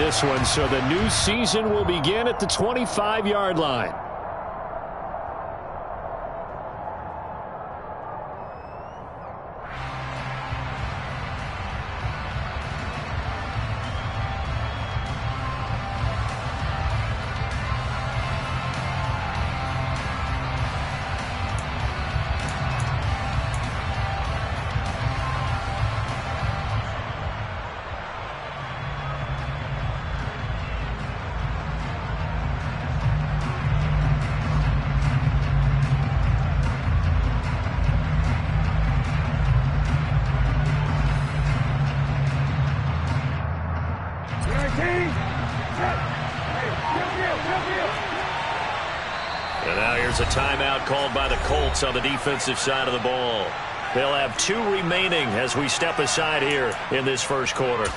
this one, so the new season will begin at the 25-yard line. And now here's a timeout called by the Colts on the defensive side of the ball. They'll have 2 remaining as we step aside here in this first quarter.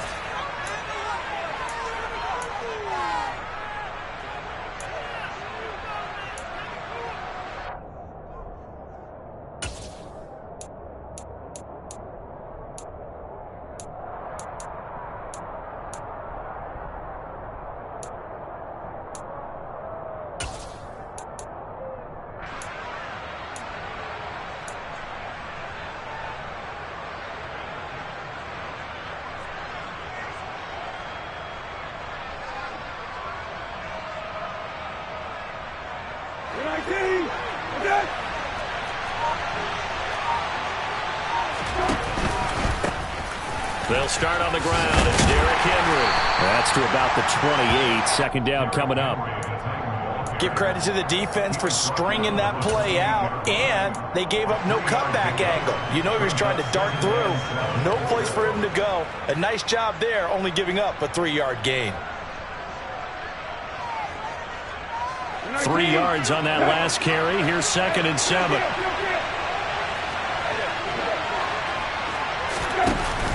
They'll start on the ground. It's Derrick Henry. That's to about the 28. Second down coming up. Give credit to the defense for stringing that play out, and they gave up no cutback angle. You know he was trying to dart through. No place for him to go. A nice job there, only giving up a 3-yard gain. 3 yards on that last carry. Here's 2nd and 7.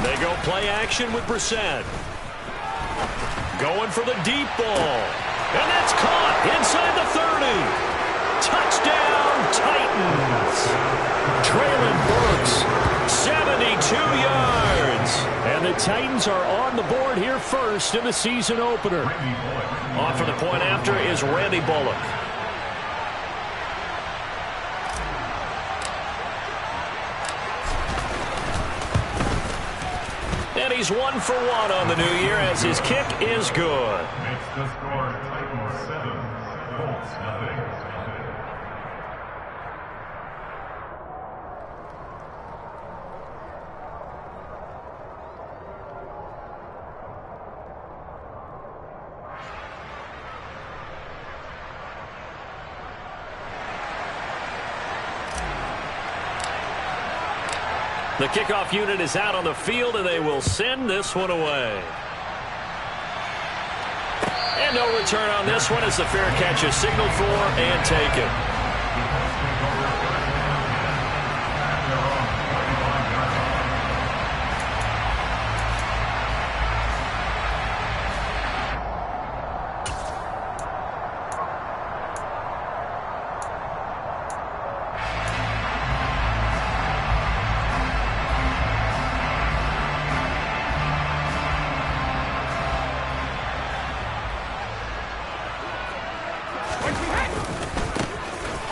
They go play action with Brissett. Going for the deep ball. And that's caught inside the 30. Touchdown, Titans. Traylon Burks, 72 yards. And the Titans are on the board here first in the season opener. On for the point after is Randy Bullock. And he's 1 for 1 on the new year as his kick is good. Makes the score Titans 7, Colts nothing. The kickoff unit is out on the field, and they will send this one away. And no return on this one as the fair catch is signaled for and taken.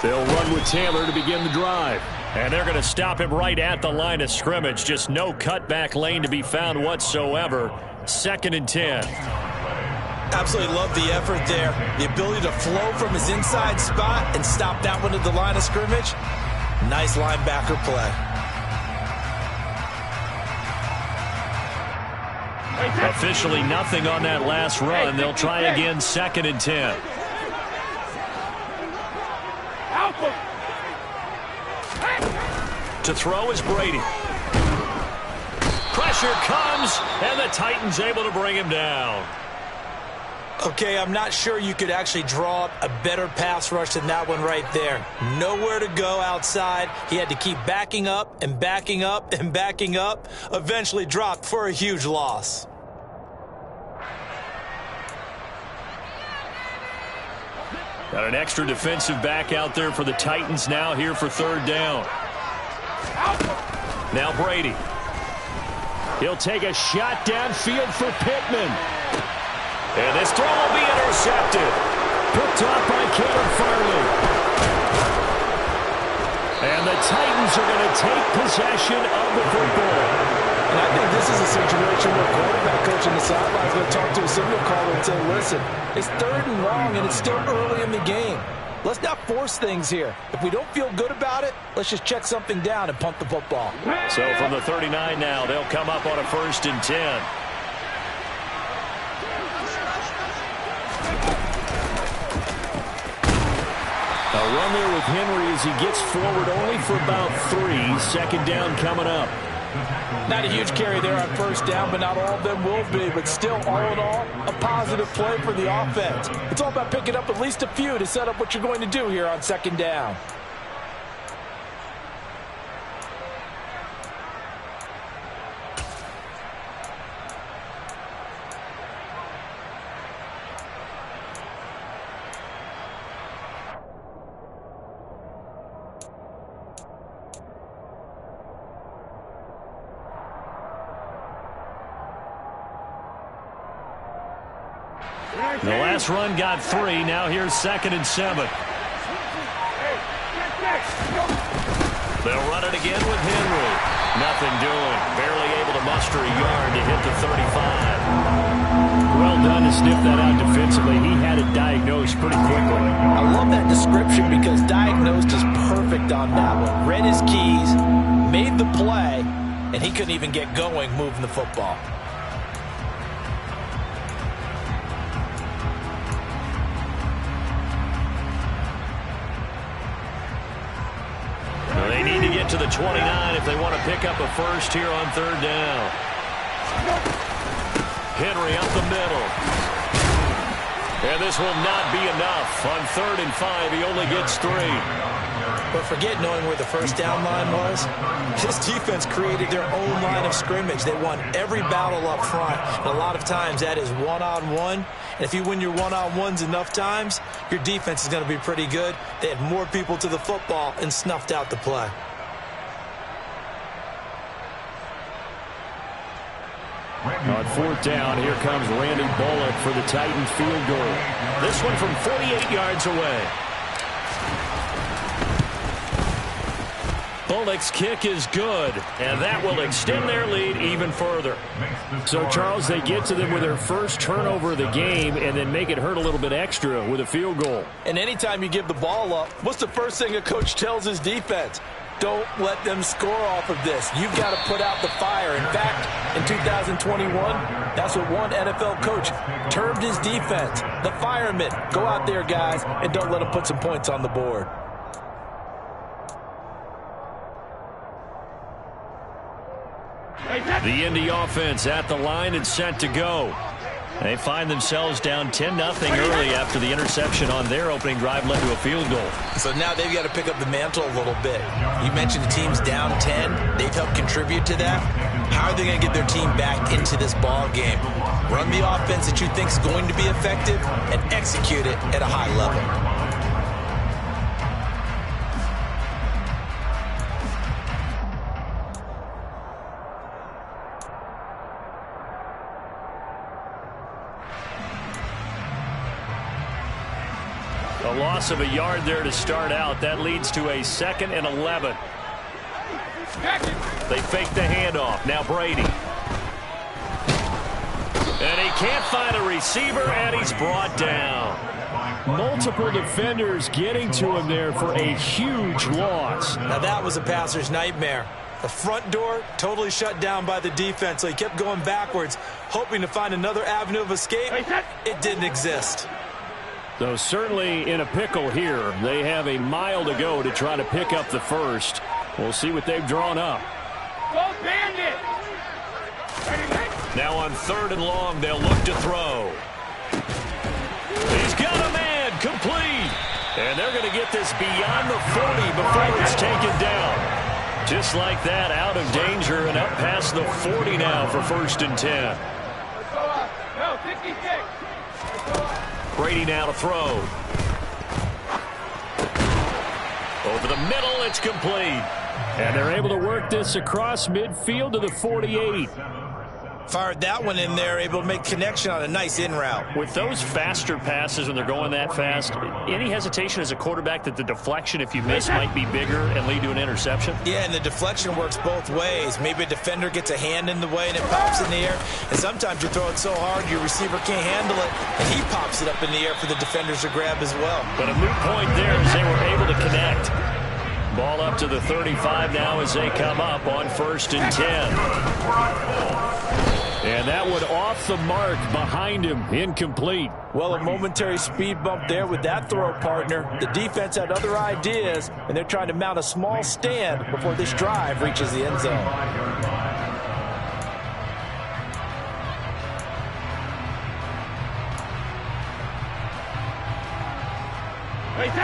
They'll run with Taylor to begin the drive. And they're going to stop him right at the line of scrimmage. Just no cutback lane to be found whatsoever. 2nd and 10. Absolutely love the effort there. The ability to flow from his inside spot and stop that one at the line of scrimmage. Nice linebacker play. Officially nothing on that last run. They'll try again 2nd and 10. To throw is Brady. Pressure comes, and the Titans able to bring him down. Okay, I'm not sure you could actually draw up a better pass rush than that one right there. Nowhere to go outside. He had to keep backing up and backing up and backing up. Eventually dropped for a huge loss. Got an extra defensive back out there for the Titans now here for 3rd down. Now Brady. He'll take a shot downfield for Pittman. And this throw will be intercepted. Picked off by Caleb Farley. And the Titans are going to take possession of the football. And I think this is a situation where quarterback coach on the sideline is going to talk to a signal caller and say, listen, it's 3rd and long and it's still early in the game. Let's not force things here. If we don't feel good about it, let's just check something down and punt the football. So from the 39 now, they'll come up on a 1st and 10. A run there with Henry as he gets forward only for about 3. 2nd down coming up. Not a huge carry there on 1st down, but not all of them will be. But still, all in all, a positive play for the offense. It's all about picking up at least a few to set up what you're going to do here on 2nd down. The last run got 3. Now here's 2nd and 7. They'll run it again with Henry. Nothing doing. Barely able to muster a yard to hit the 35. Well done to sniff that out defensively. He had it diagnosed pretty quickly. I love that description because diagnosed is perfect on that one. Read his keys, made the play, and he couldn't even get going moving the football. They need to get to the 29 if they want to pick up a first here on 3rd down. Henry up the middle. And this will not be enough. On 3rd and 5, he only gets 3. But forget knowing where the 1st down line was. This defense created their own line of scrimmage. They won every battle up front. And a lot of times that is one-on-one. And if you win your one-on-ones enough times, your defense is going to be pretty good. They had more people to the football and snuffed out the play. On 4th down, here comes Randy Bullock for the Titans field goal. This one from 48 yards away. Bullock's kick is good, and that will extend their lead even further. So, Charles, they get to them with their first turnover of the game and then make it hurt a little bit extra with a field goal. And anytime you give the ball up, what's the first thing a coach tells his defense? Don't let them score off of this. You've got to put out the fire. In fact, in 2021, that's what one NFL coach termed his defense. The firemen. Go out there, guys, and don't let them put some points on the board. The Indy offense at the line and set to go. They find themselves down 10-0 early after the interception on their opening drive led to a field goal. So now they've got to pick up the mantle a little bit. You mentioned the team's down 10. They've helped contribute to that. How are they going to get their team back into this ball game? Run the offense that you think is going to be effective and execute it at a high level. A loss of a yard there to start out. That leads to a 2nd and 11. They fake the handoff. Now Brady. And he can't find a receiver, and he's brought down. Multiple defenders getting to him there for a huge loss. Now that was a passer's nightmare. The front door totally shut down by the defense, so he kept going backwards, hoping to find another avenue of escape. It didn't exist. Though certainly in a pickle here. They have a mile to go to try to pick up the first. We'll see what they've drawn up. Go Bandit! Now on 3rd and long, they'll look to throw. He's got a man, complete. And they're going to get this beyond the 40 before it's taken down. Just like that, out of danger and up past the 40 now for 1st and 10. No, 56. Brady now to throw. Over the middle, it's complete. And they're able to work this across midfield to the 48. Fired that one in there, able to make connection on a nice in route. With those faster passes when they're going that fast, any hesitation as a quarterback that the deflection, if you miss, might be bigger and lead to an interception? Yeah, and the deflection works both ways. Maybe a defender gets a hand in the way and it pops in the air. And sometimes you throw it so hard your receiver can't handle it, and he pops it up in the air for the defenders to grab as well. But a moot point there as they were able to connect. Ball up to the 35 now as they come up on 1st and 10. And that one off the mark behind him, incomplete. Well, a momentary speed bump there with that throw, partner. The defense had other ideas, and they're trying to mount a small stand before this drive reaches the end zone.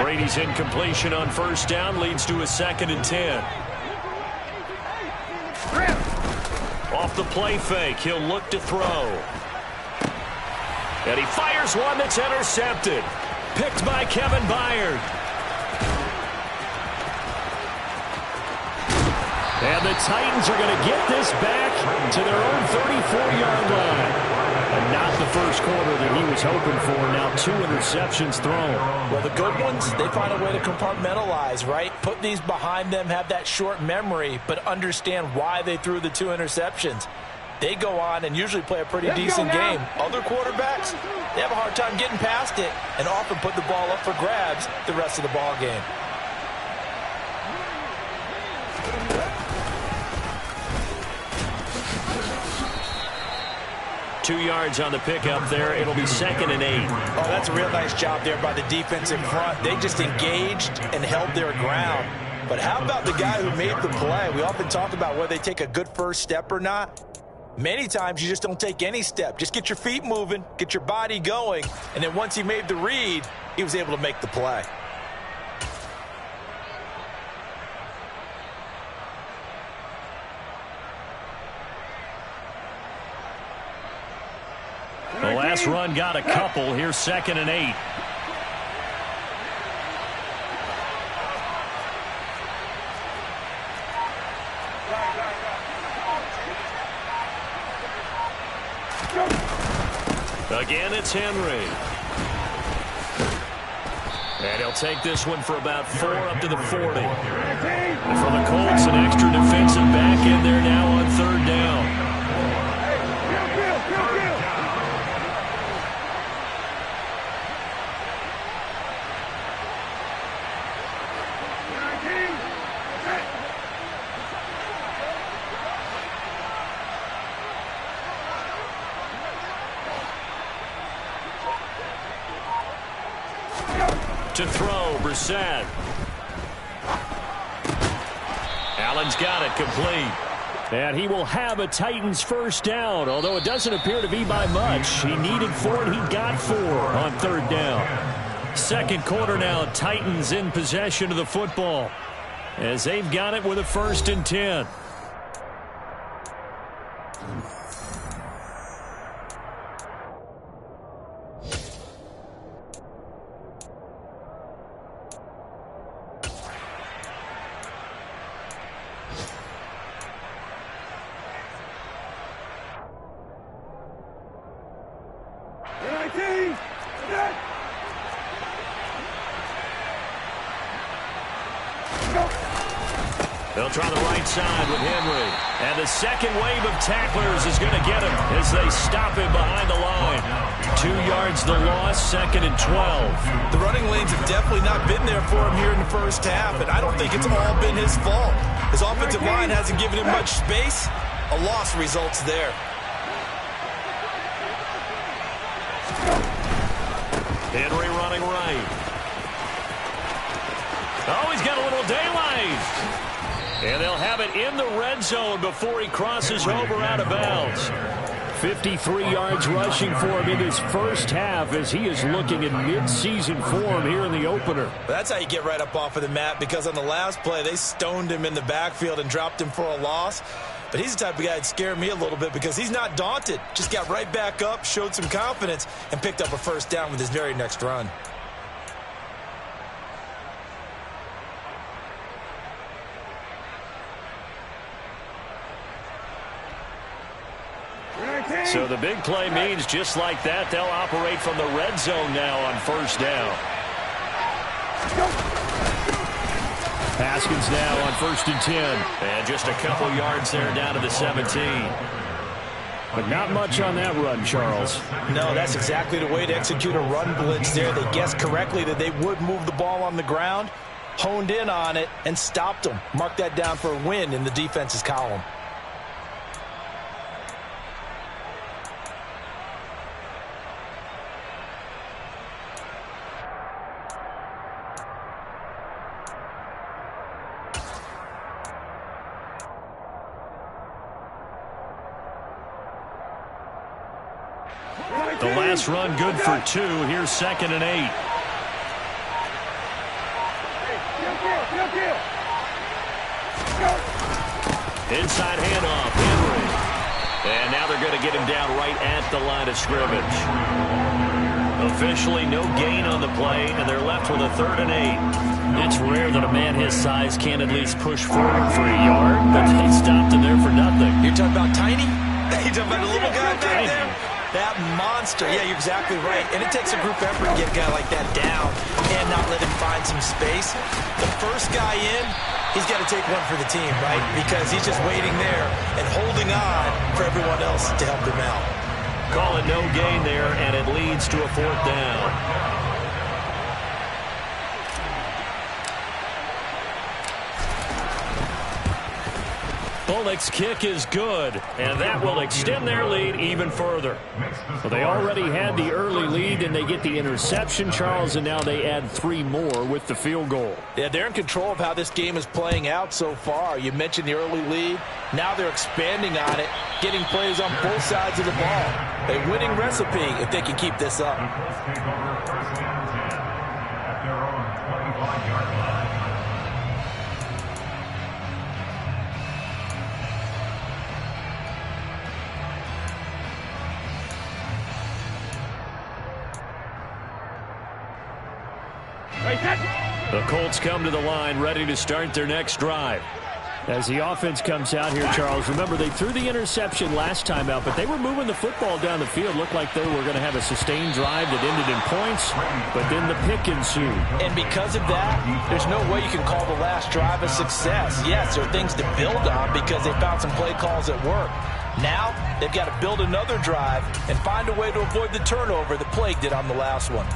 Brady's incompletion on 1st down leads to a 2nd and 10. Off the play fake, he'll look to throw. And he fires one that's intercepted. Picked by Kevin Byard. And the Titans are going to get this back to their own 34-yard line. And not the first quarter that he was hoping for. Now 2 interceptions thrown. Well, the good ones, they find a way to compartmentalize, right? Put these behind them, have that short memory, but understand why they threw the 2 interceptions. They go on and usually play a pretty decent game. Other quarterbacks, they have a hard time getting past it and often put the ball up for grabs the rest of the ball game. Two yards on the pickup there. It'll be 2nd and 8. Oh, that's a real nice job there by the defensive front. They just engaged and held their ground. But how about the guy who made the play? We often talk about whether they take a good first step or not. Many times you just don't take any step. Just get your feet moving, get your body going, and then once he made the read, he was able to make the play. The last run got a couple. Here's 2nd and 8. Again, it's Henry. And he'll take this one for about 4 up to the 40. And for the Colts, an extra defensive back in there now on 3rd down. To throw, Brissett. Allen's got it complete. And he will have a Titans 1st down, although it doesn't appear to be by much. He needed 4, and he got 4 on 3rd down. 2nd quarter now, Titans in possession of the football as they've got it with a 1st and 10. They'll try the right side with Henry. And the second wave of tacklers is going to get him as they stop him behind the line. 2 yards the loss, 2nd and 12. The running lanes have definitely not been there for him here in the first half, and I don't think it's all been his fault. His offensive line hasn't given him much space. A loss results there. Henry running right. Oh, he's got a little daylight. And they'll have it in the red zone before he crosses over out of bounds. 53 yards rushing for him in his first half as he is looking in mid-season form here in the opener. That's how you get right up off of the mat, because on the last play, they stoned him in the backfield and dropped him for a loss. But he's the type of guy that scared me a little bit because he's not daunted. Just got right back up, showed some confidence, and picked up a 1st down with his very next run. So the big play means just like that, they'll operate from the red zone now on first down. Haskins now on 1st and 10. And just a couple yards there down to the 17. But not much on that run, Charles. No, that's exactly the way to execute a run blitz there. They guessed correctly that they would move the ball on the ground, honed in on it, and stopped them. Mark that down for a win in the defense's column. The last run good for 2. Here's 2nd and 8. Inside handoff, Henry. And now they're going to get him down right at the line of scrimmage. Officially no gain on the play, and they're left with a 3rd and 8. It's rare that a man his size can at least push forward for a yard, but they stopped him there for nothing. You're talking about Tiny? You're talking about the little guy back there? That monster. Yeah, you're exactly right. And it takes a group effort to get a guy like that down and not let him find some space. The first guy in, he's got to take one for the team, right? Because he's just waiting there and holding on for everyone else to help him out. Call it no gain there, and it leads to a 4th down. Bullock's kick is good, and that will extend their lead even further. Well, they already had the early lead, and they get the interception, Charles, and now they add 3 more with the field goal. Yeah, they're in control of how this game is playing out so far. You mentioned the early lead. Now they're expanding on it, getting plays on both sides of the ball. A winning recipe if they can keep this up. Eagles take over 1st and 10 at their own 25-yard line. The Colts come to the line ready to start their next drive. As the offense comes out here, Charles, remember they threw the interception last time out, but they were moving the football down the field. Looked like they were going to have a sustained drive that ended in points, but then the pick ensued. And because of that, there's no way you can call the last drive a success. Yes, there are things to build on because they found some play calls that work. Now, they've got to build another drive and find a way to avoid the turnover that plagued it on the last one.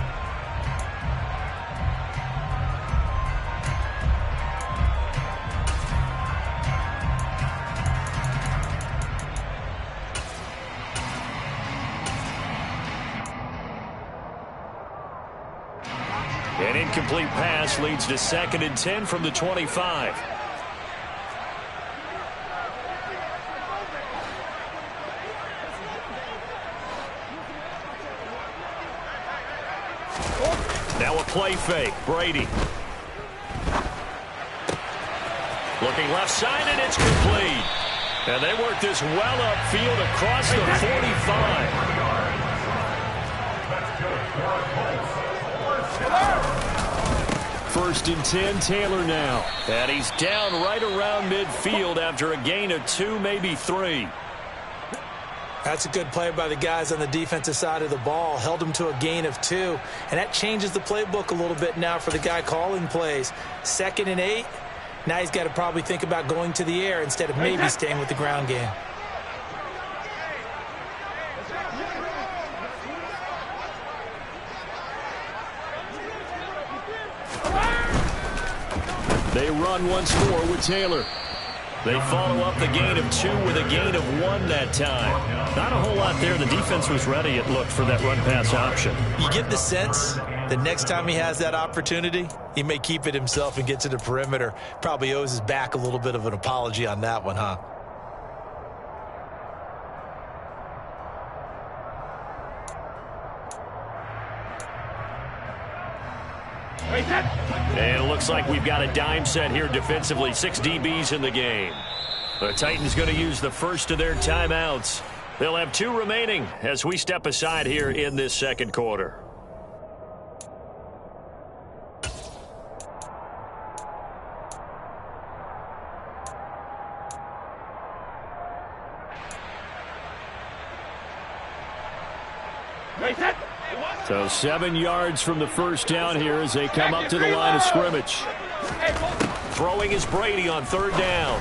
An incomplete pass leads to 2nd and 10 from the 25. Now a play fake. Brady. Looking left side, and it's complete. And they work this well upfield across the 45. 1st and 10, Taylor now. And he's down right around midfield after a gain of 2, maybe 3. That's a good play by the guys on the defensive side of the ball. Held him to a gain of 2. And that changes the playbook a little bit now for the guy calling plays. 2nd and 8. Now he's got to probably think about going to the air instead of maybe staying with the ground game. They run once more with Taylor. They follow up the gain of 2 with a gain of 1 that time. Not a whole lot there. The defense was ready, it looked, for that run-pass option. You get the sense that next time he has that opportunity, he may keep it himself and get to the perimeter. Probably owes his back a little bit of an apology on that one, huh? And it looks like we've got a dime set here defensively. 6 DBs in the game. The Titans going to use the first of their timeouts. They'll have 2 remaining as we step aside here in this second quarter. So 7 yards from the first down here as they come up to the line of scrimmage. Throwing is Brady on third down.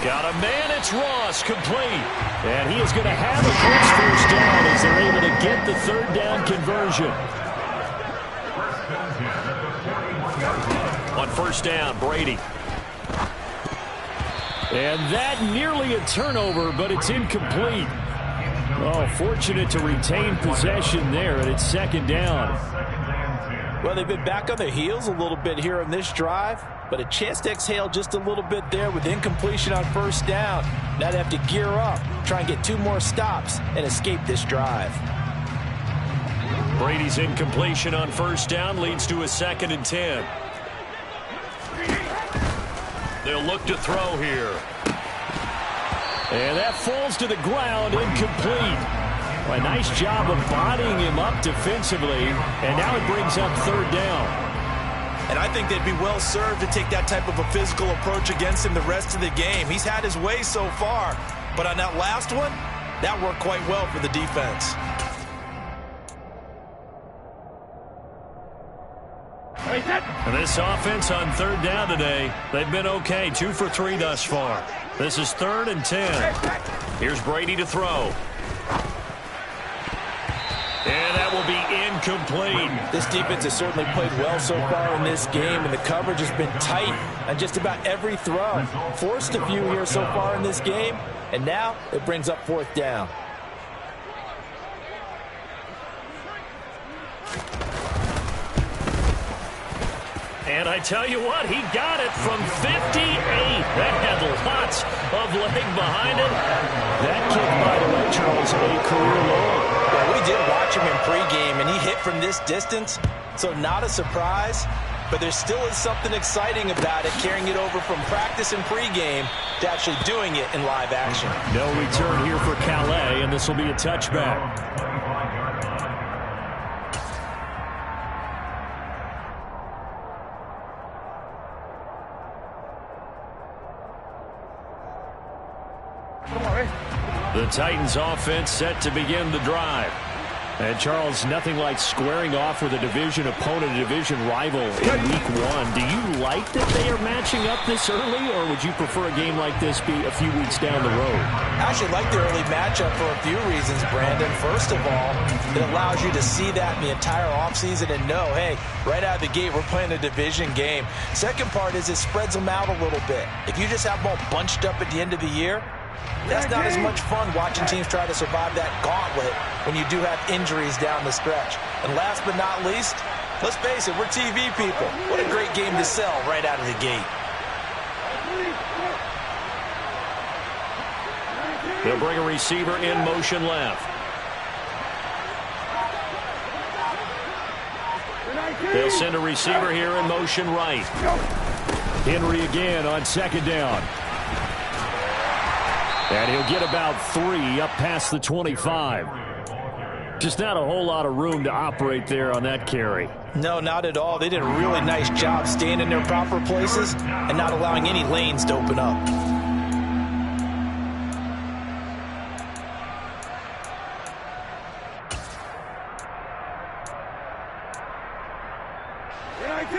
Got a man, it's Ross, complete. And he is going to have a close first down as they're able to get the third down conversion. On first down, Brady. And that nearly a turnover, but it's incomplete. Oh, fortunate to retain possession there, and it's second down. Well, they've been back on their heels a little bit here in this drive, but a chance to exhale just a little bit there with incompletion on first down. Now they have to gear up, try and get 2 more stops, and escape this drive. Brady's incompletion on first down leads to a 2nd and 10. They'll look to throw here. And that falls to the ground, incomplete. A nice job of bodying him up defensively, and now it brings up third down. And I think they'd be well served to take that type of a physical approach against him the rest of the game. He's had his way so far, but on that last one, that worked quite well for the defense. And this offense on third down today, they've been okay, 2 for 3 thus far. This is 3rd and 10. Here's Brady to throw. And that will be incomplete. This defense has certainly played well so far in this game, and the coverage has been tight on just about every throw. Forced a few here so far in this game, and now it brings up 4th down. And I tell you what, he got it from 58. That had lots of leg behind it. That kick, by the way, Charles, a career low. Yeah, we did watch him in pregame, and he hit from this distance, so not a surprise. But there still is something exciting about it, carrying it over from practice and pregame to actually doing it in live action. No return here for Calais, and this will be a touchback. The Titans offense set to begin the drive. And Charles, nothing like squaring off with a division opponent, a division rival in week 1. Do you like that they are matching up this early, or would you prefer a game like this be a few weeks down the road? I actually like the early matchup for a few reasons, Brandon. First of all, it allows you to see that in the entire offseason and know, hey, right out of the gate, we're playing a division game. Second part is it spreads them out a little bit. If you just have them all bunched up at the end of the year, that's not as much fun watching teams try to survive that gauntlet when you do have injuries down the stretch. And last but not least, let's face it, we're TV people. What a great game to sell right out of the gate. They'll bring a receiver in motion left. They'll send a receiver here in motion right. Henry again on second down. And he'll get about 3 up past the 25. Just not a whole lot of room to operate there on that carry. No, not at all. They did a really nice job staying in their proper places and not allowing any lanes to open up.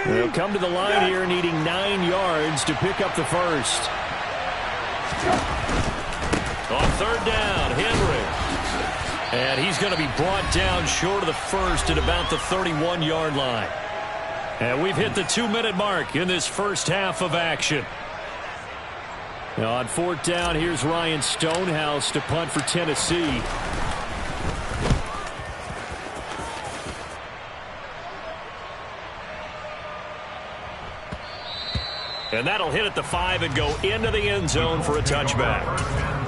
They'll come to the line here needing 9 yards to pick up the first. On third down, Henry. And he's going to be brought down short of the first at about the 31-yard line. And we've hit the 2-minute mark in this first half of action. Now on fourth down, here's Ryan Stonehouse to punt for Tennessee. And that'll hit at the 5 and go into the end zone for a touchback.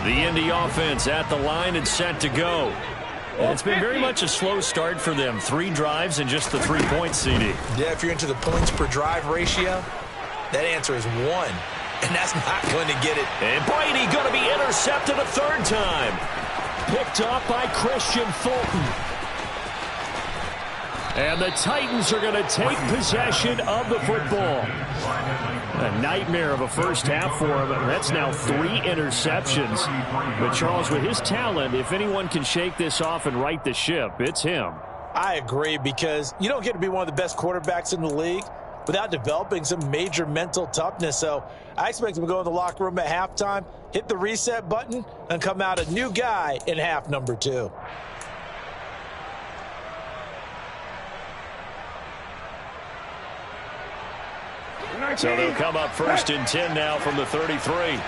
The Indy offense at the line and set to go. It's been very much a slow start for them. 3 drives and just the 3 points, CD. Yeah, if you're into the points per drive ratio, that answer is 1. And that's not going to get it. And Brady going to be intercepted a 3rd time. Picked off by Christian Fulton. And the Titans are going to take possession of the football. A nightmare of a first half for him. That's now 3 interceptions. But Charles, with his talent, if anyone can shake this off and right the ship, it's him. I agree, because you don't get to be one of the best quarterbacks in the league without developing some major mental toughness. So I expect him to go in the locker room at halftime, hit the reset button, and come out a new guy in half number 2. So they'll come up 1st and 10 now from the 33.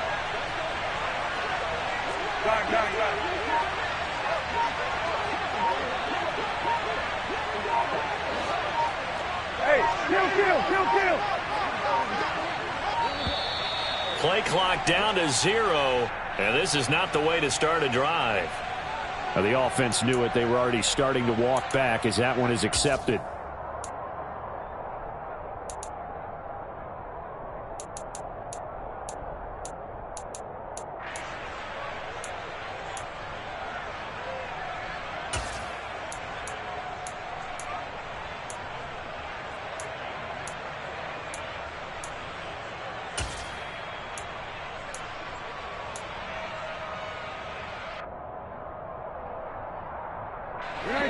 Kill. Play clock down to 0, and this is not the way to start a drive. Now, the offense knew it. They were already starting to walk back as that one is accepted.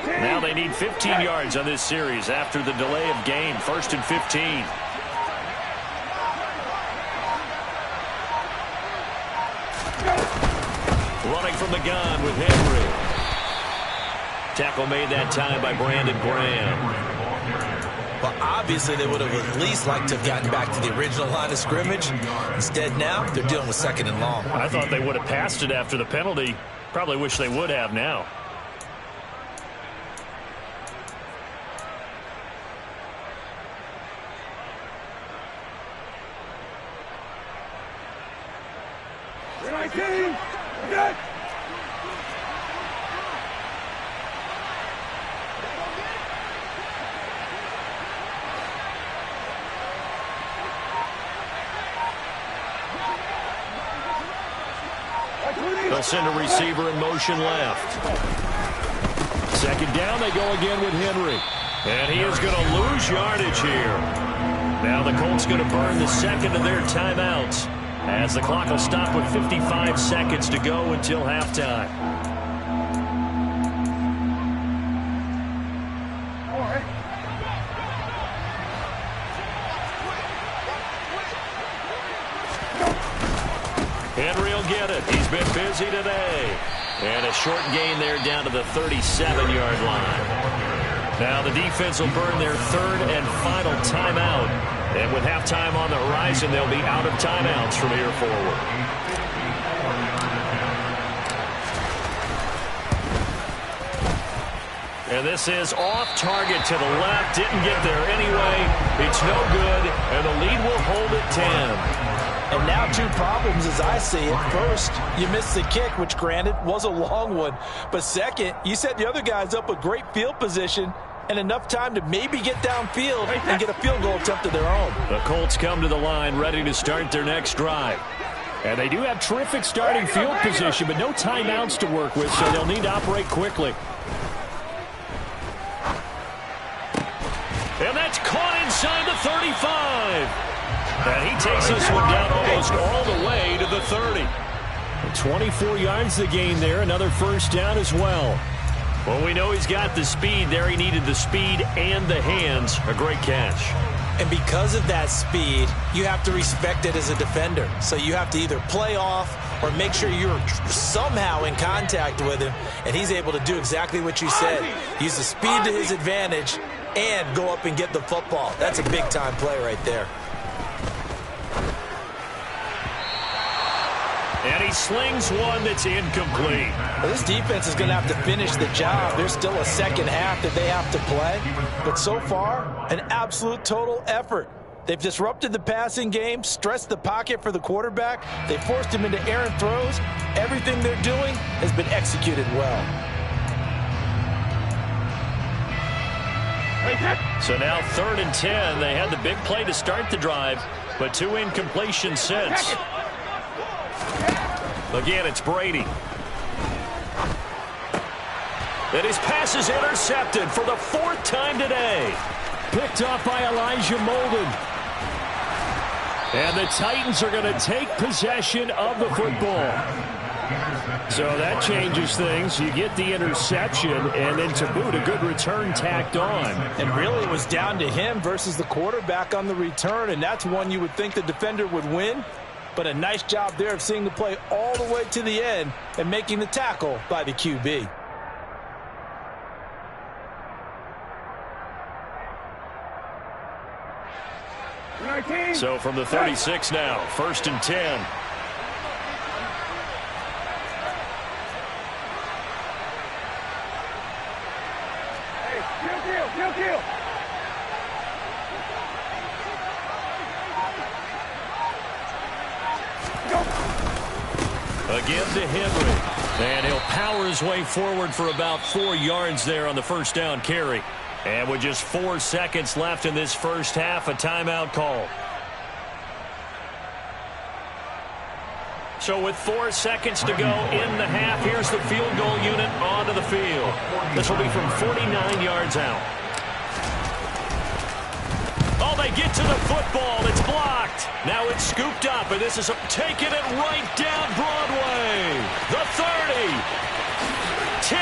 Now they need 15 yards on this series after the delay of game. 1st and 15. Running from the gun with Henry. Tackle made that time by Brandon Graham. Well, obviously they would have at least liked to have gotten back to the original line of scrimmage. Instead, now they're dealing with 2nd and long. I thought they would have passed it after the penalty. Probably wish they would have now. They'll send a receiver in motion left. 2nd down, they go again with Henry. And he is going to lose yardage here. Now the Colts going to burn the 2nd of their timeouts, as the clock will stop with 55 seconds to go until halftime. Henry will get it. He's been busy today. And a short gain there down to the 37-yard line. Now the defense will burn their 3rd and final timeout. And with halftime on the horizon, they'll be out of timeouts from here forward. And this is off target to the left. Didn't get there anyway. It's no good. And the lead will hold at 10. And now 2 problems as I see it. First, you missed the kick, which granted was a long one. But second, you set the other guys up with great field position and enough time to maybe get downfield and get a field goal attempt of their own. The Colts come to the line ready to start their next drive. And they do have terrific starting field position, but no timeouts to work with, so they'll need to operate quickly. And that's caught inside the 35. And he takes this one down almost all the way to the 30. 24 yards the gain there. Another 1st down as well. Well, we know he's got the speed there. He needed the speed and the hands. A great catch. And because of that speed, you have to respect it as a defender. So you have to either play off or make sure you're somehow in contact with him. And he's able to do exactly what you said. Use the speed to his advantage and go up and get the football. That's a big-time play right there. And he slings one that's incomplete. Well, this defense is going to have to finish the job. There's still a 2nd half that they have to play. But so far, an absolute total effort. They've disrupted the passing game, stressed the pocket for the quarterback. They forced him into errant throws. Everything they're doing has been executed well. So now 3rd and 10. They had the big play to start the drive, but 2 incompletions since. Again, it's Brady. And his pass is intercepted for the 4th time today. Picked off by Elijah Molden. And the Titans are going to take possession of the football. So that changes things. You get the interception, and then to boot, a good return tacked on. And really, it was down to him versus the quarterback on the return, and that's one you would think the defender would win. But a nice job there of seeing the play all the way to the end and making the tackle by the QB. So from the 36 now, 1st and 10. Kill. Again to Henry. And he'll power his way forward for about 4 yards there on the 1st down carry. And with just 4 seconds left in this first half, a timeout call. So with 4 seconds to go in the half, here's the field goal unit onto the field. This will be from 49 yards out. Oh, they get to the football. It's blocked. Now it's scooped up, and this is taking it right down Broadway. The 30. 10.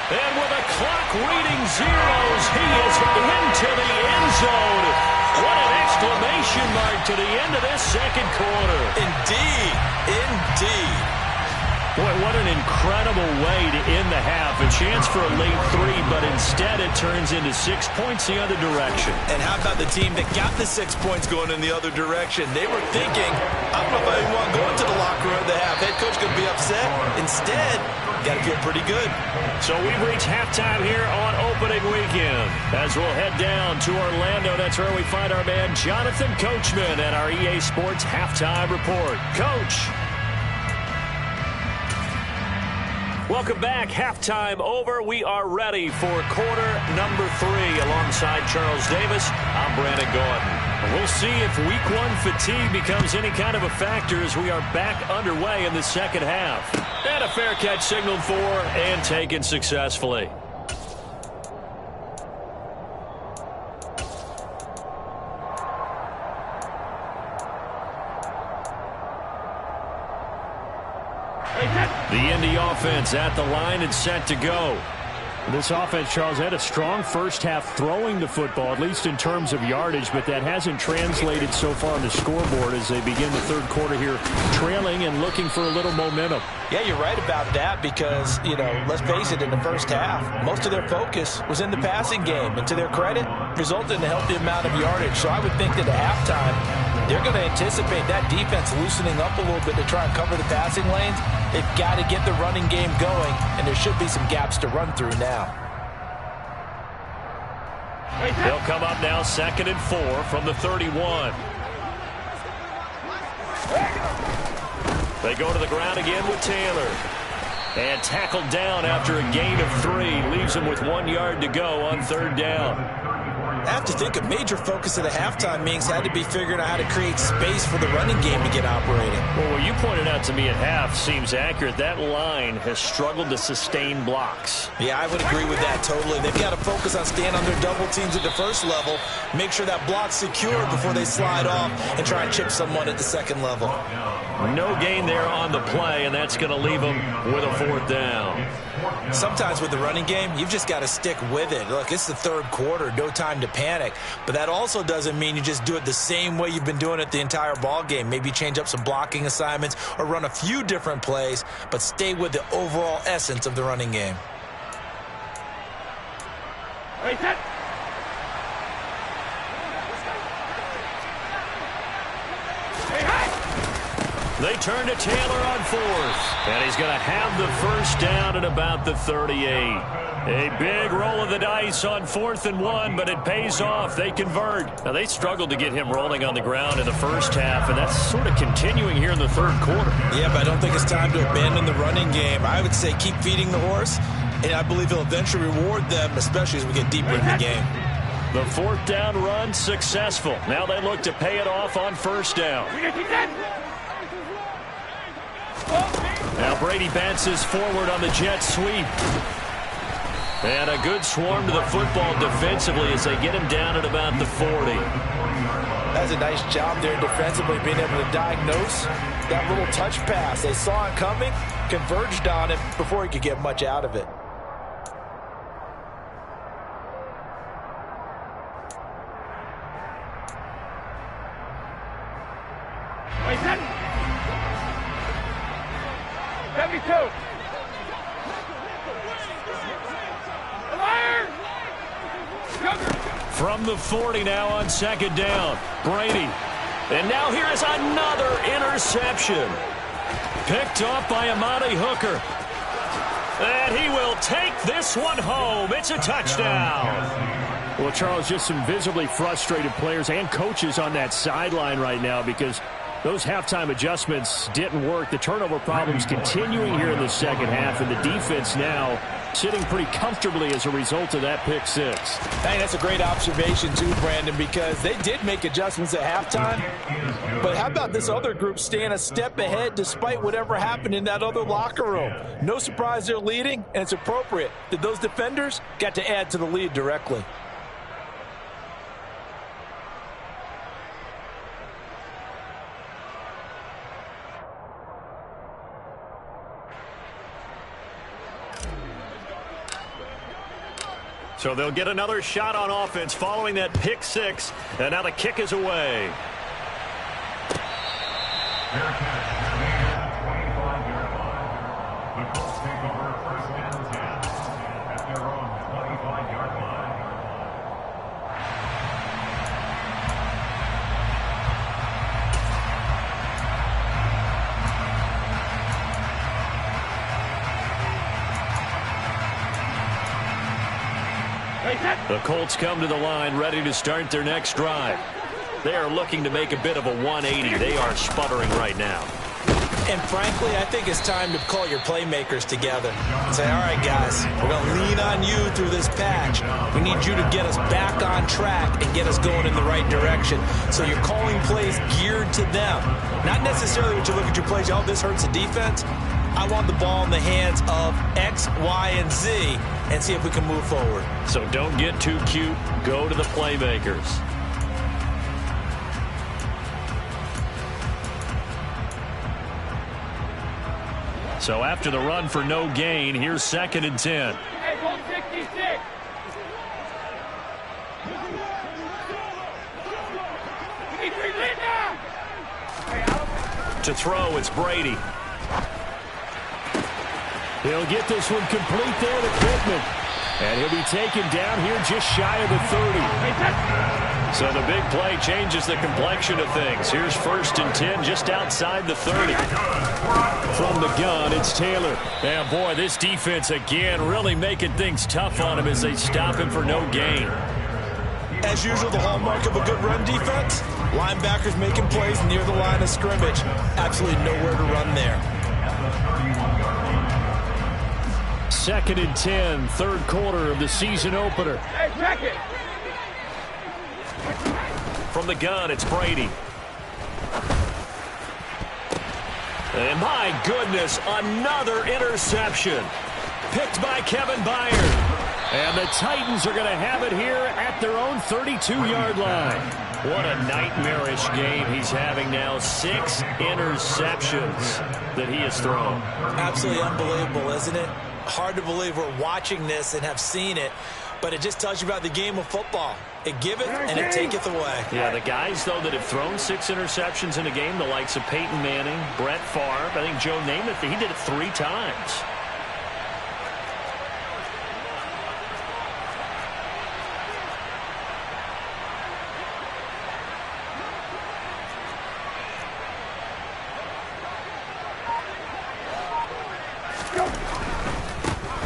And with a clock reading zeros, he is into the end zone. What an exclamation mark to the end of this second quarter. Indeed. Boy, what an incredible way to end the half. A chance for a late 3, but instead it turns into 6 points the other direction. And how about the team that got the 6 points going in the other direction? They were thinking, I don't know if I even want to go into the locker room at the half. Head coach could be upset. Instead, got to feel pretty good. So we've reached halftime here on opening weekend. As we'll head down to Orlando, that's where we find our man Jonathan Coachman and our EA Sports Halftime Report. Coach. Welcome back. Halftime over. We are ready for quarter number 3. Alongside Charles Davis, I'm Brandon Gaudin. We'll see if week 1 fatigue becomes any kind of a factor as we are back underway in the second half. And a fair catch signaled for and taken successfully. The Indy offense at the line and set to go. This offense, Charles, had a strong first half throwing the football, at least in terms of yardage, but that hasn't translated so far on the scoreboard as they begin the third quarter here, trailing and looking for a little momentum. Yeah, you're right about that because, let's face it, in the first half, most of their focus was in the passing game, and to their credit, resulted in a healthy amount of yardage. So I would think that at halftime, they're going to anticipate that defense loosening up a little bit to try and cover the passing lanes. They've got to get the running game going, and there should be some gaps to run through now. They'll come up now 2nd and 4 from the 31. They go to the ground again with Taylor. And tackled down after a gain of 3. Leaves him with 1 yard to go on 3rd down. I have to think a major focus of the halftime meetings had to be figuring out how to create space for the running game to get operating. Well, what you pointed out to me at half seems accurate. That line has struggled to sustain blocks. Yeah, I would agree with that totally. They've got to focus on staying on their double teams at the first level, make sure that block's secure before they slide off and try and chip someone at the second level. No gain there on the play, and that's going to leave them with a 4th down. Sometimes with the running game, you've just got to stick with it. Look, it's the third quarter, no time to panic. But that also doesn't mean you just do it the same way you've been doing it the entire ball game. Maybe change up some blocking assignments or run a few different plays, but stay with the overall essence of the running game. They turn to Taylor on 4th. And he's going to have the first down at about the 38. A big roll of the dice on 4th and 1, but it pays off. They convert. Now, they struggled to get him rolling on the ground in the first half, and that's sort of continuing here in the third quarter. Yeah, but I don't think it's time to abandon the running game. I would say keep feeding the horse and I believe he'll eventually reward them, especially as we get deeper into the game. The fourth down run successful. Now they look to pay it off on first down. Now Brady bounces forward on the jet sweep. And a good swarm to the football defensively as they get him down at about the 40. That's a nice job there defensively, being able to diagnose that little touch pass. They saw it coming, converged on it before he could get much out of it. Wait, 72. From the 40 now on second down, Brady. And now here is another interception. Picked off by Amani Hooker. And he will take this one home. It's a touchdown. Well, Charles, just some visibly frustrated players and coaches on that sideline right now because those halftime adjustments didn't work. The turnover problems continuing here in the second half, and the defense now sitting pretty comfortably as a result of that pick six. Hey, that's a great observation too, Brandon, because they did make adjustments at halftime. But how about this other group staying a step ahead despite whatever happened in that other locker room? No surprise they're leading, and it's appropriate that those defenders got to add to the lead directly. So they'll get another shot on offense following that pick six. And now the kick is away. The Colts take over first and 10 at their own 25-yard line. The Colts come to the line ready to start their next drive. They are looking to make a bit of a 180. They are sputtering right now. And frankly, I think it's time to call your playmakers together and say, all right, guys, we're going to lean on you through this patch. We need you to get us back on track and get us going in the right direction. So you're calling plays geared to them. Not necessarily when you look at your plays, oh, this hurts the defense. I want the ball in the hands of X, Y, and Z and see if we can move forward. So don't get too cute. Go to the playmakers. So after the run for no gain, here's second and 10. Hey, 166. We need 3 lead now. To throw, it's Brady. He'll get this one complete there to Pittman. And he'll be taken down here just shy of the 30. So the big play changes the complexion of things. Here's first and 10 just outside the 30. From the gun, it's Taylor. And boy, this defense again really making things tough on him as they stop him for no gain. As usual, the hallmark of a good run defense, linebackers making plays near the line of scrimmage. Absolutely nowhere to run there. Second and 10, third quarter of the season opener. Hey, check it. From the gun, it's Brady. And my goodness, another interception. Picked by Kevin Byard. And the Titans are going to have it here at their own 32-yard line. What a nightmarish game he's having now. 6 interceptions that he has thrown. Absolutely unbelievable, isn't it? Hard to believe we're watching this and have seen it, but it just tells you about the game of football. It giveth and it taketh away. Yeah, the guys, though, that have thrown 6 interceptions in a game, the likes of Peyton Manning, Brett Favre, I think Joe Namath, he did it 3 times.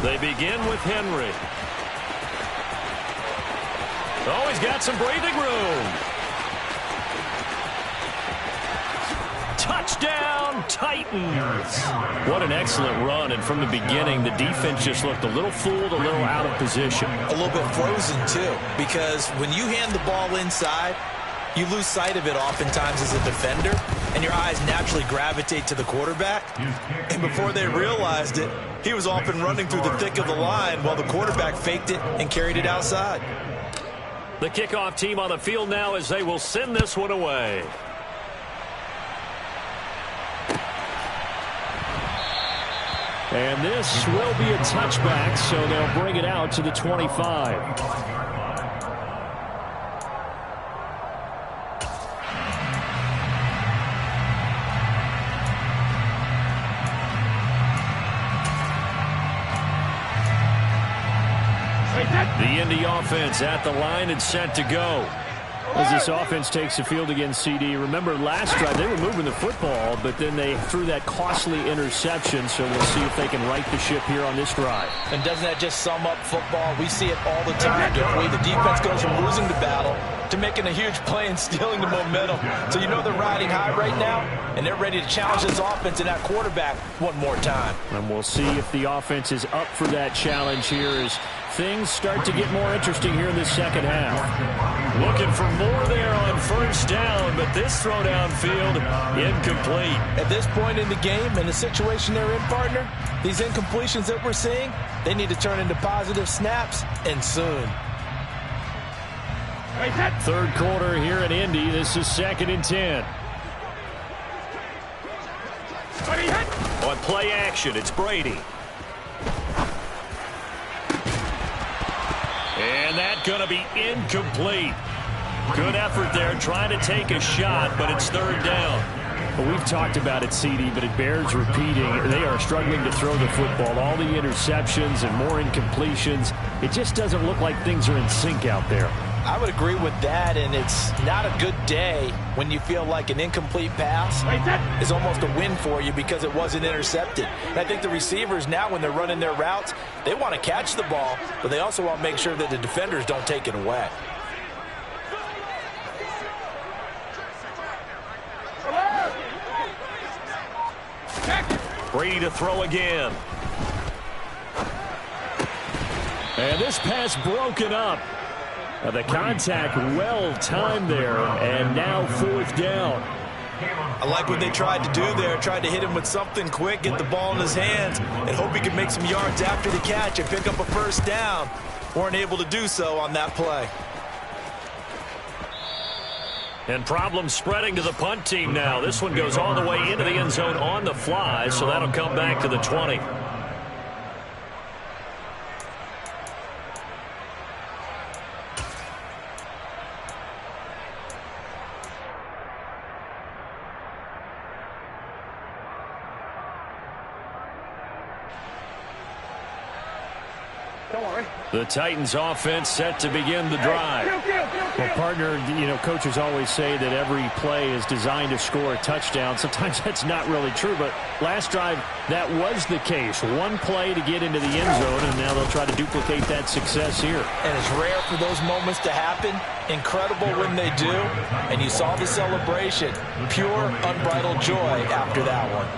They begin with Henry. Oh, he's got some breathing room. Touchdown, Titans. What an excellent run, and from the beginning, the defense just looked a little fooled, a little out of position. A little bit frozen, too, because when you hand the ball inside, you lose sight of it oftentimes as a defender, and your eyes naturally gravitate to the quarterback. And before they realized it, he was off and running through the thick of the line while the quarterback faked it and carried it outside. The kickoff team on the field now as they will send this one away. And this will be a touchback, so they'll bring it out to the 25. The Indy offense at the line and set to go. As this offense takes the field against CD, remember last drive they were moving the football, but then they threw that costly interception, so we'll see if they can right the ship here on this drive. And doesn't that just sum up football? We see it all the time, don't we? The defense goes from losing the battle to making a huge play and stealing the momentum. So you know they're riding high right now, and they're ready to challenge this offense and that quarterback one more time. And we'll see if the offense is up for that challenge here as things start to get more interesting here in the second half. Looking for more there on first down, but this throw downfield incomplete. At this point in the game and the situation they're in, partner, these incompletions that we're seeing, they need to turn into positive snaps, and soon. Third quarter here in Indy. This is 2nd and 10. On play action, it's Brady. And that's going to be incomplete. Good effort there trying to take a shot, but it's 3rd down. Well, we've talked about it, CD, but it bears repeating. They are struggling to throw the football. All the interceptions and more incompletions. It just doesn't look like things are in sync out there. I would agree with that, and it's not a good day when you feel like an incomplete pass is almost a win for you because it wasn't intercepted. And I think the receivers now, when they're running their routes, they want to catch the ball, but they also want to make sure that the defenders don't take it away. Brady to throw again. And this pass broken up. The contact well timed there, and now 4th down. I like what they tried to do there, tried to hit him with something quick, get the ball in his hands, and hope he could make some yards after the catch and pick up a first down. Weren't able to do so on that play. And problems spreading to the punt team now. This one goes all the way into the end zone on the fly, so that'll come back to the 20. The Titans offense set to begin the drive. Well, partner, coaches always say that every play is designed to score a touchdown. Sometimes that's not really true, but last drive, that was the case. One play to get into the end zone, and now they'll try to duplicate that success here. And it's rare for those moments to happen. Incredible when they do. And you saw the celebration. Pure, unbridled joy after that one.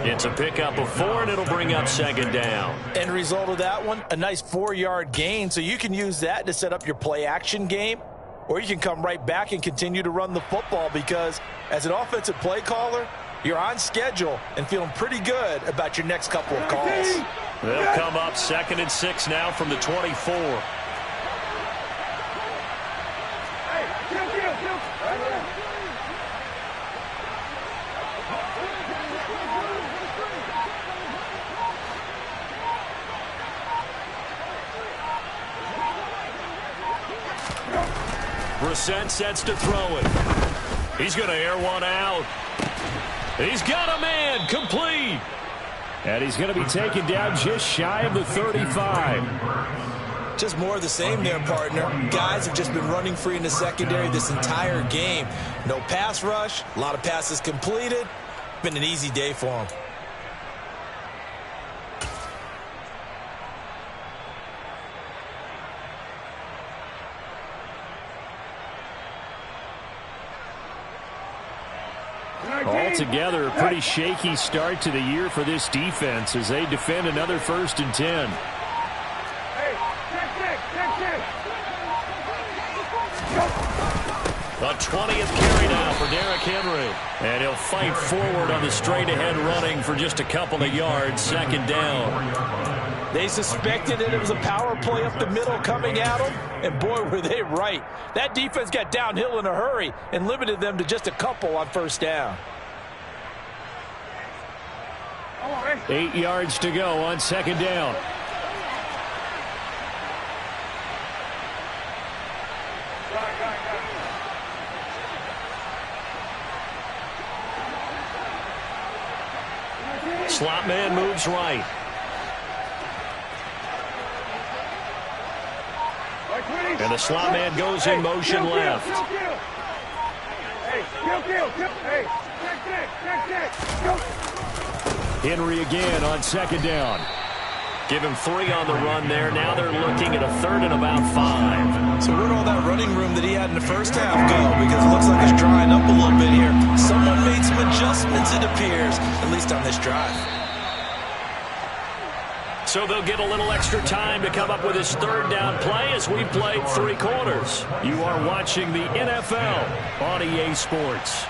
It's a pickup of 4, and it'll bring up 2nd down. End result of that one, a nice 4-yard gain, so you can use that to set up your play-action game, or you can come right back and continue to run the football because as an offensive play caller, you're on schedule and feeling pretty good about your next couple of calls. They'll come up 2nd and 6 now from the 24. Brissett sets to throw it. He's going to air one out. He's got a man, complete. And he's going to be taken down just shy of the 35. Just more of the same there, partner. Guys have just been running free in the secondary this entire game. No pass rush, a lot of passes completed. Been an easy day for them. Altogether, a pretty shaky start to the year for this defense as they defend another 1st and 10. The 20th carry now for Derrick Henry. And he'll fight forward on the straight-ahead running for just a couple of yards. 2nd down. They suspected that it was a power play up the middle coming at them, and boy, were they right. That defense got downhill in a hurry and limited them to just a couple on 1st down. 8 yards to go on 2nd down. Slot man moves right. And the slot man goes in motion left. Henry again on 2nd down. Give him 3 on the run there. Now they're looking at a 3rd and about 5. So where'd all that running room that he had in the 1st half go? Because it looks like it's drying up a little bit here. Someone made some adjustments, it appears, at least on this drive. So they'll get a little extra time to come up with his 3rd down play as we played 3 quarters. You are watching the NFL on EA Sports.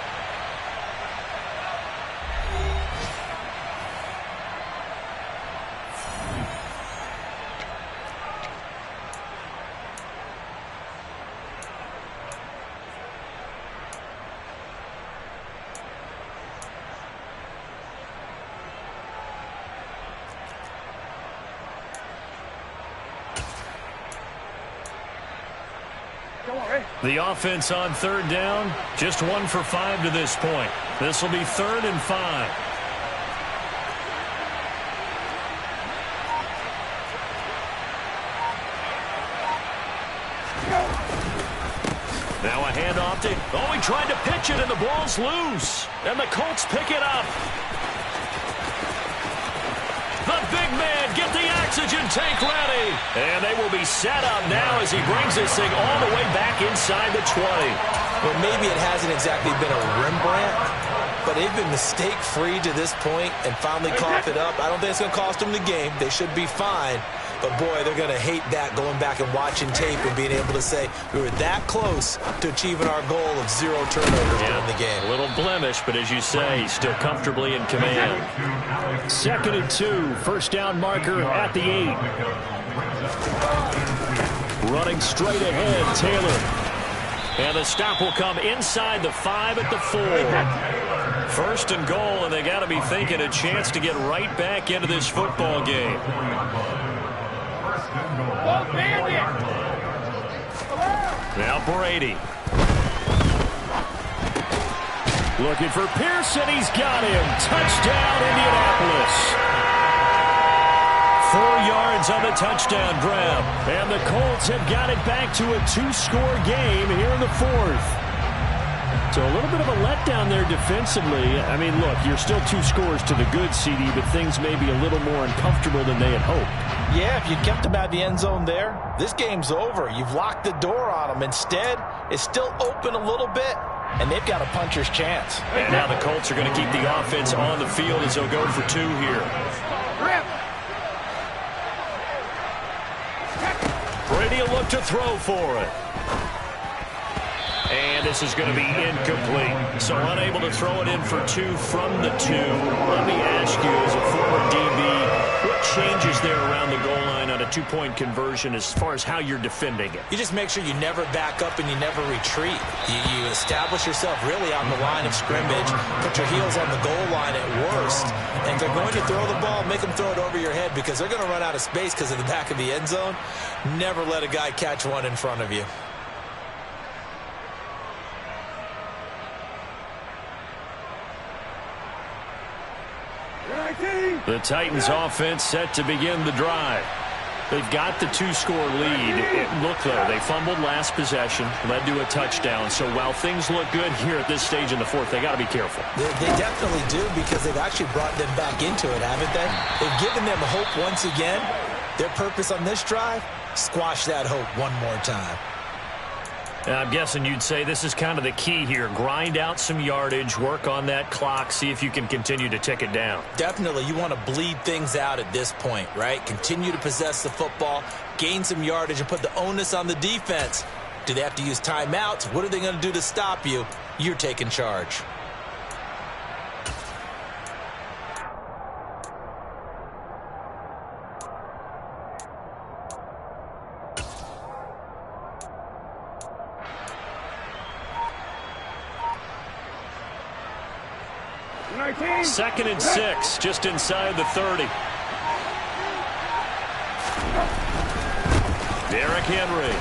The offense on 3rd down, just 1 for 5 to this point. This will be 3rd and 5. Now a handoff to... Oh, he tried to pitch it, and the ball's loose. And the Colts pick it up. The big man, get the oxygen tank ready. And they will be set up now as he brings this thing all the way back inside the 20. Well, maybe it hasn't exactly been a Rembrandt, but they've been mistake-free to this point and finally coughed it up. I don't think it's going to cost them the game. They should be fine. But, boy, they're going to hate that, going back and watching tape and being able to say we were that close to achieving our goal of 0 turnovers during the game. A little blemish, but as you say, still comfortably in command. 2nd and 2, 1st down marker at the 8. Running straight ahead, Taylor. And the stop will come inside the 5 at the 4. 1st and goal, and they got to be thinking a chance to get right back into this football game. Now Brady. Looking for Pearson. He's got him. Touchdown, Indianapolis. 4 yards on the touchdown grab. And the Colts have got it back to a 2-score game here in the 4th. So a little bit of a letdown there defensively. I mean, look, you're still 2 scores to the good, CD, but things may be a little more uncomfortable than they had hoped. Yeah, if you kept them out of the end zone there, this game's over. You've locked the door on them. Instead, it's still open a little bit, and they've got a puncher's chance. And now the Colts are going to keep the offense on the field as they'll go for 2 here. Brady will look to throw for it. And this is going to be incomplete. So unable to throw it in for 2 from the 2. Let me ask you, as a former DB, what changes there around the goal line on a 2-point conversion as far as how you're defending it? You just make sure you never back up and you never retreat. You establish yourself really on the line of scrimmage, put your heels on the goal line at worst, and if they're going to throw the ball, make them throw it over your head because they're going to run out of space because of the back of the end zone. Never let a guy catch one in front of you. The Titans offense set to begin the drive. They've got the 2-score lead. Look, though, they fumbled last possession, led to a touchdown. So while things look good here at this stage in the 4th, they got to be careful. They definitely do because they've actually brought them back into it, haven't they? They've given them hope once again. Their purpose on this drive, squash that hope one more time. I'm guessing you'd say this is kind of the key here. Grind out some yardage, work on that clock, see if you can continue to tick it down. Definitely, you want to bleed things out at this point, right? Continue to possess the football, gain some yardage, and put the onus on the defense. Do they have to use timeouts? What are they going to do to stop you? You're taking charge. Second and 6, just inside the 30. Derrick Henry.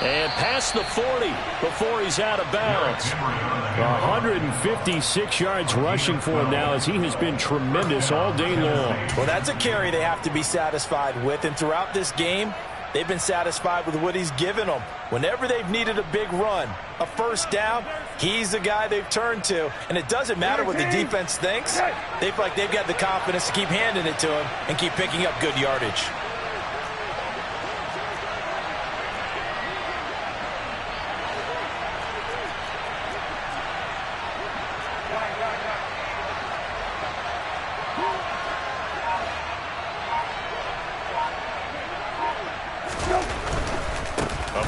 And past the 40 before he's out of bounds. 156 yards rushing for him now, as he has been tremendous all day long. Well, that's a carry they have to be satisfied with. And throughout this game, they've been satisfied with what he's given them. Whenever they've needed a big run, a first down, he's the guy they've turned to. And it doesn't matter what the defense thinks. They feel like they've got the confidence to keep handing it to him and keep picking up good yardage.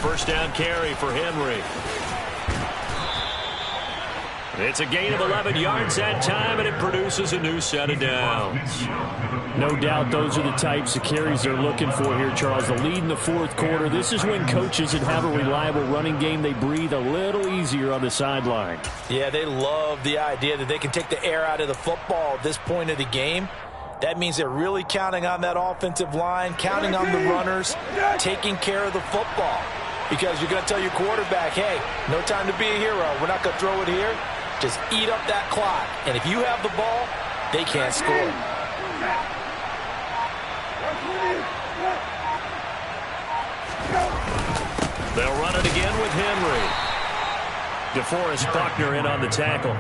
First down carry for Henry. It's a gain of 11 yards that time, and it produces a new set of downs. No doubt those are the types of carries they're looking for here, Charles. The lead in the fourth quarter. This is when coaches that have a reliable running game, they breathe a little easier on the sideline. Yeah, they love the idea that they can take the air out of the football at this point of the game. That means they're really counting on that offensive line, counting on the runners, taking care of the football. Because you're going to tell your quarterback, hey, no time to be a hero. We're not going to throw it here. Just eat up that clock. And if you have the ball, they can't score. They'll run it again with Henry. DeForest Buckner in on the tackle.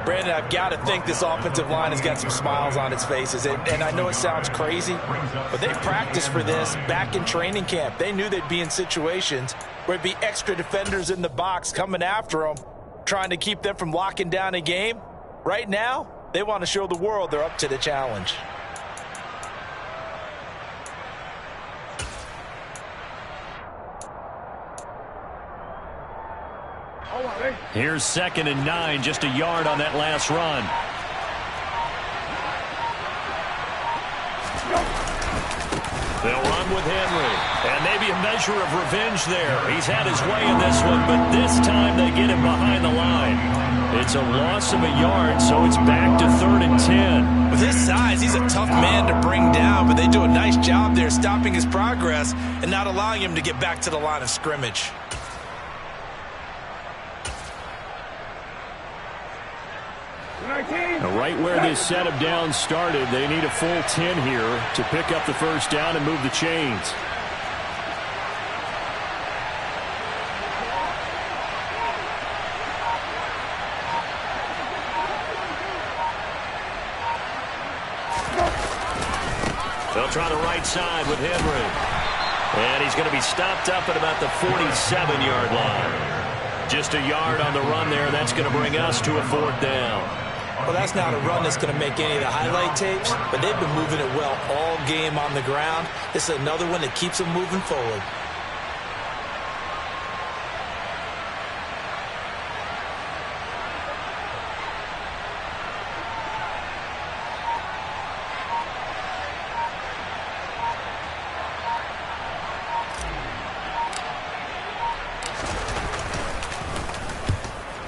Brandon, I've got to think this offensive line has got some smiles on its faces. And I know it sounds crazy, but they've practiced for this back in training camp. They knew they'd be in situations where it'd be extra defenders in the box coming after them, trying to keep them from locking down a game. Right now, they want to show the world they're up to the challenge. Here's 2nd and 9, just a yard on that last run. They'll run with Henry, and maybe a measure of revenge there. He's had his way in this one, but this time they get him behind the line. It's a loss of a yard, so it's back to 3rd and 10. With his size, he's a tough man to bring down, but they do a nice job there stopping his progress and not allowing him to get back to the line of scrimmage. Right where this set of downs started, they need a full 10 here to pick up the first down and move the chains. They'll try the right side with Henry. And he's going to be stopped up at about the 47-yard line. Just a yard on the run there. That's going to bring us to a 4th down. Well, that's not a run that's going to make any of the highlight tapes, but they've been moving it well all game on the ground. This is another one that keeps them moving forward.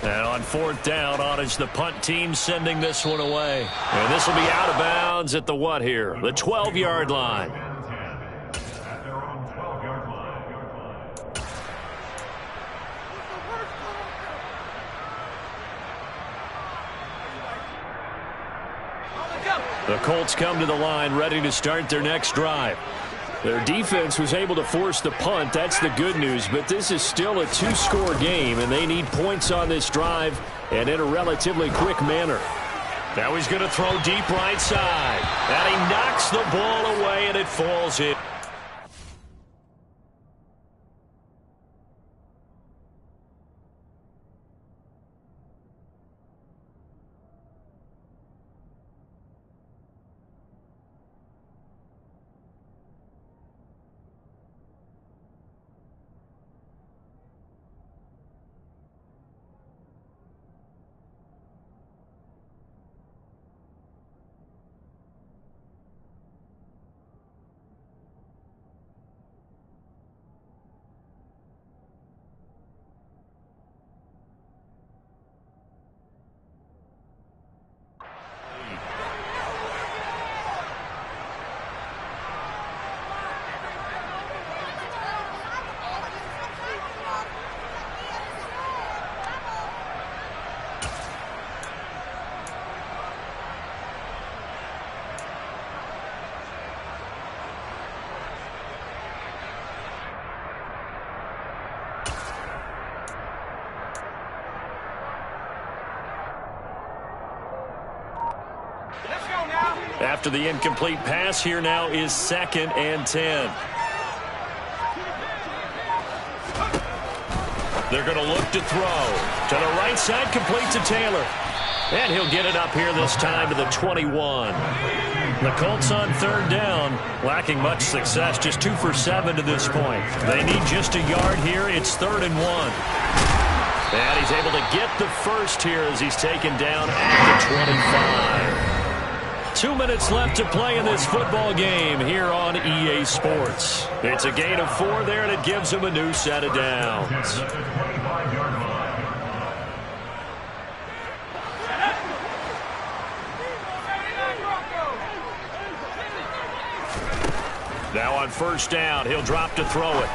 And on 4th down, on is the punt team sending this one away. And this will be out of bounds at the what here? The 12-yard line. At their own 12-yard line. The Colts come to the line ready to start their next drive. Their defense was able to force the punt. That's the good news. But this is still a 2-score game, and they need points on this drive and in a relatively quick manner. Now he's going to throw deep right side. And he knocks the ball away, and it falls in. After the incomplete pass, here now is 2nd and 10. They're going to look to throw. To the right side, complete to Taylor. And he'll get it up here this time to the 21. The Colts on 3rd down, lacking much success, just 2 for 7 to this point. They need just a yard here. It's 3rd and 1. And he's able to get the first here as he's taken down at the 25. 2 minutes left to play in this football game here on EA Sports. It's a gain of 4 there, and it gives him a new set of downs. Now on 1st down, he'll drop to throw it.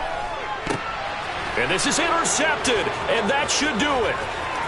And this is intercepted, and that should do it.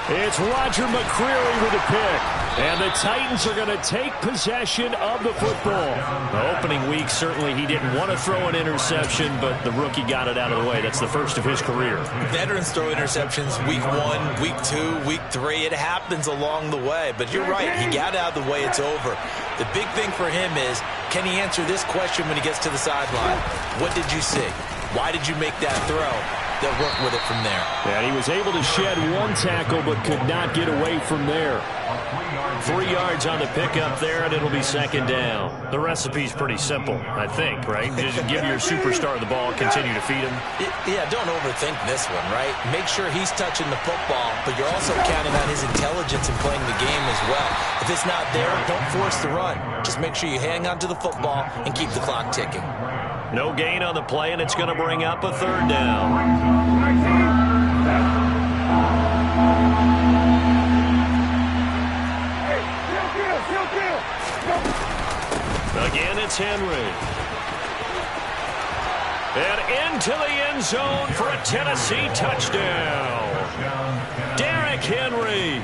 It's Roger McCreary with a pick. And the Titans are going to take possession of the football. The opening week, certainly he didn't want to throw an interception, but the rookie got it out of the way. That's the first of his career. Veterans throw interceptions week 1, week 2, week 3. It happens along the way. But you're right. He got out of the way. It's over. The big thing for him is, can he answer this question when he gets to the sideline? What did you see? Why did you make that throw? They'll work with it from there. And he was able to shed 1 tackle but could not get away from there. 3 yards on the pickup there, and it'll be 2nd down. The recipe's pretty simple, I think, right? Just give your superstar the ball, continue to feed him. Yeah, don't overthink this one, right? Make sure he's touching the football, but you're also counting on his intelligence in playing the game as well. If it's not there, don't force the run. Just make sure you hang on to the football and keep the clock ticking. No gain on the play, and it's going to bring up a 3rd down. Again, it's Henry. And into the end zone for a Tennessee touchdown. Derrick Henry.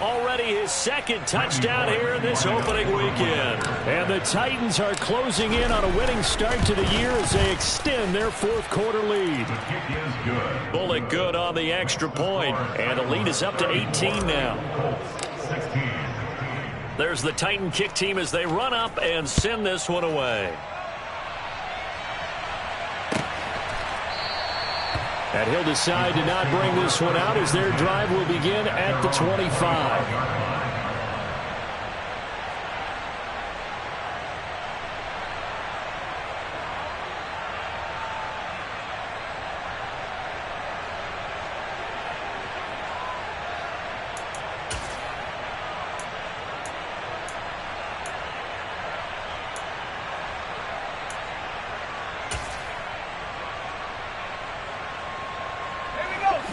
Already his 2nd touchdown here in this opening weekend. And the Titans are closing in on a winning start to the year as they extend their 4th quarter lead. Bullet good on the extra point, and the lead is up to 18 now. There's the Titan kick team as they run up and send this one away. And he'll decide to not bring this one out as their drive will begin at the 25.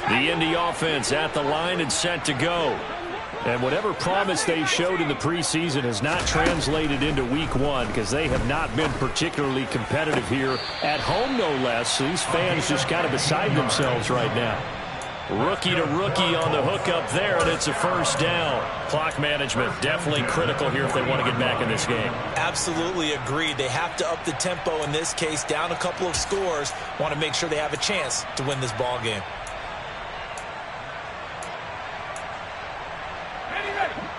The Indy offense at the line and set to go. And whatever promise they showed in the preseason has not translated into week 1 because they have not been particularly competitive here at home, no less. So these fans just kind of beside themselves right now. Rookie to rookie on the hook up there, and it's a 1st down. Clock management definitely critical here if they want to get back in this game. Absolutely agreed. They have to up the tempo in this case, down a couple of scores. Want to make sure they have a chance to win this ball game.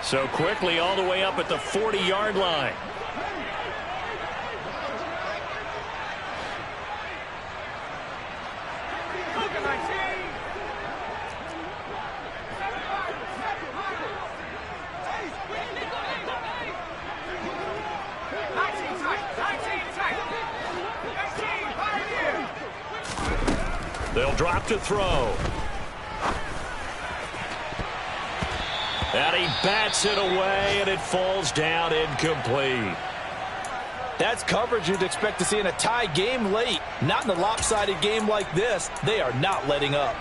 So quickly all the way up at the 40-yard line. They'll drop to throw. And he bats it away, and it falls down incomplete. That's coverage you'd expect to see in a tie game late. Not in a lopsided game like this. They are not letting up.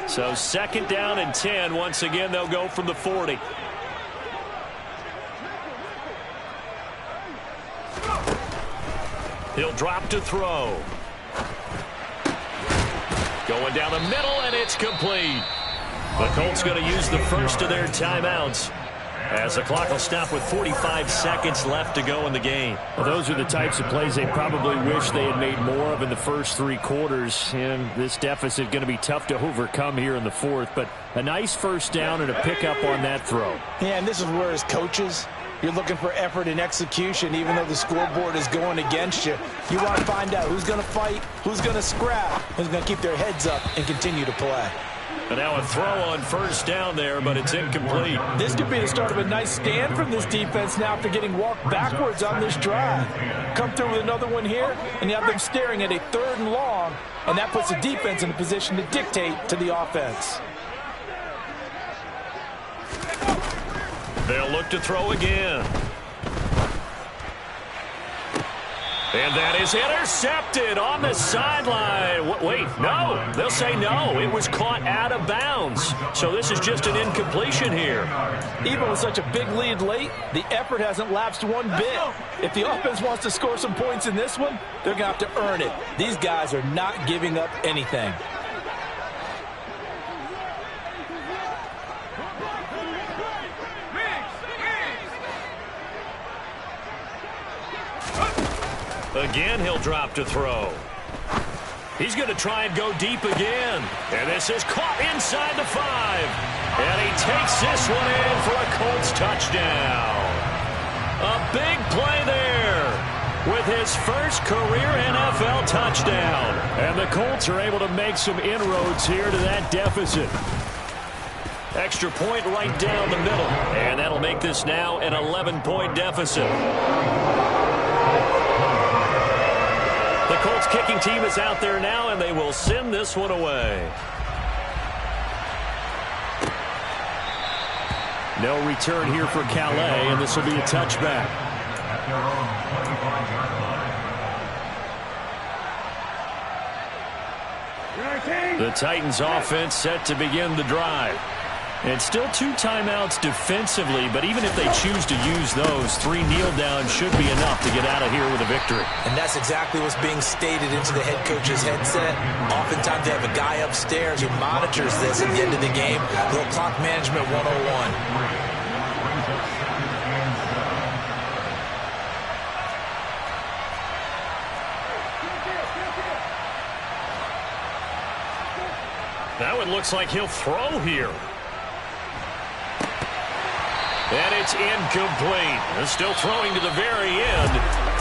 So 2nd down and 10. Once again, they'll go from the 40. He'll drop to throw. Going down the middle, and it's complete. The Colts going to use the first of their timeouts. as the clock will stop with 45 seconds left to go in the game. Well, those are the types of plays they probably wish they had made more of in the first 3 quarters. And this deficit going to be tough to overcome here in the fourth. But a nice first down and a pickup on that throw. Yeah, and this is where as coaches, you're looking for effort and execution. Even though the scoreboard is going against you, you want to find out who's going to fight, who's going to scrap, who's going to keep their heads up and continue to play. And now a throw on first down there, but it's incomplete. This could be the start of a nice stand from this defense now after getting walked backwards on this drive. Come through with another one here, and you have them staring at a 3rd and long, and that puts the defense in a position to dictate to the offense. They'll look to throw again. And that is intercepted on the sideline. Wait, no. They'll say no. It was caught out of bounds. So this is just an incompletion here. Even with such a big lead late, the effort hasn't lapsed one bit. If the offense wants to score some points in this one, they're going to have to earn it. These guys are not giving up anything. Again, he'll drop to throw. He's going to try and go deep again. And this is caught inside the 5. And he takes this one in for a Colts touchdown. A big play there with his first career NFL touchdown. And the Colts are able to make some inroads here to that deficit. Extra point right down the middle. And that'll make this now an 11-point deficit. The Colts kicking team is out there now, and they will send this one away. No return here for Calais, and this will be a touchback. At their own 25-yard line. The Titans offense set to begin the drive. And still 2 timeouts defensively, but even if they choose to use those, 3 kneel downs should be enough to get out of here with a victory. And that's exactly what's being stated into the head coach's headset. Oftentimes they have a guy upstairs who monitors this at the end of the game. Little clock management 101. Now it looks like he'll throw here. And it's incomplete. They're still throwing to the very end,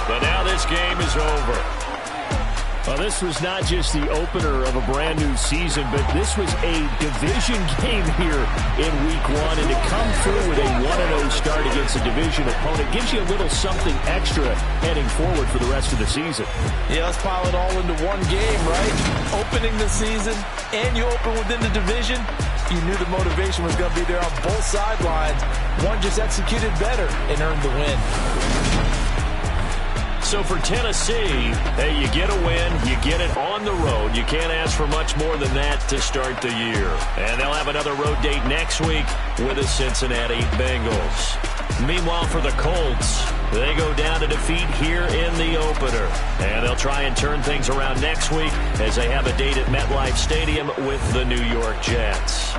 but now this game is over. Well, this was not just the opener of a brand new season, but this was a division game here in week 1. And to come through with a 1-0 start against a division opponent gives you a little something extra heading forward for the rest of the season. Yeah, let's pile it all into one game, right? Opening the season, and you open within the division. You knew the motivation was going to be there on both sidelines. One just executed better and earned the win. So for Tennessee, hey, you get a win, you get it on the road. You can't ask for much more than that to start the year. And they'll have another road date next week with the Cincinnati Bengals. Meanwhile, for the Colts, they go down to defeat here in the opener. And they'll try and turn things around next week as they have a date at MetLife Stadium with the New York Jets.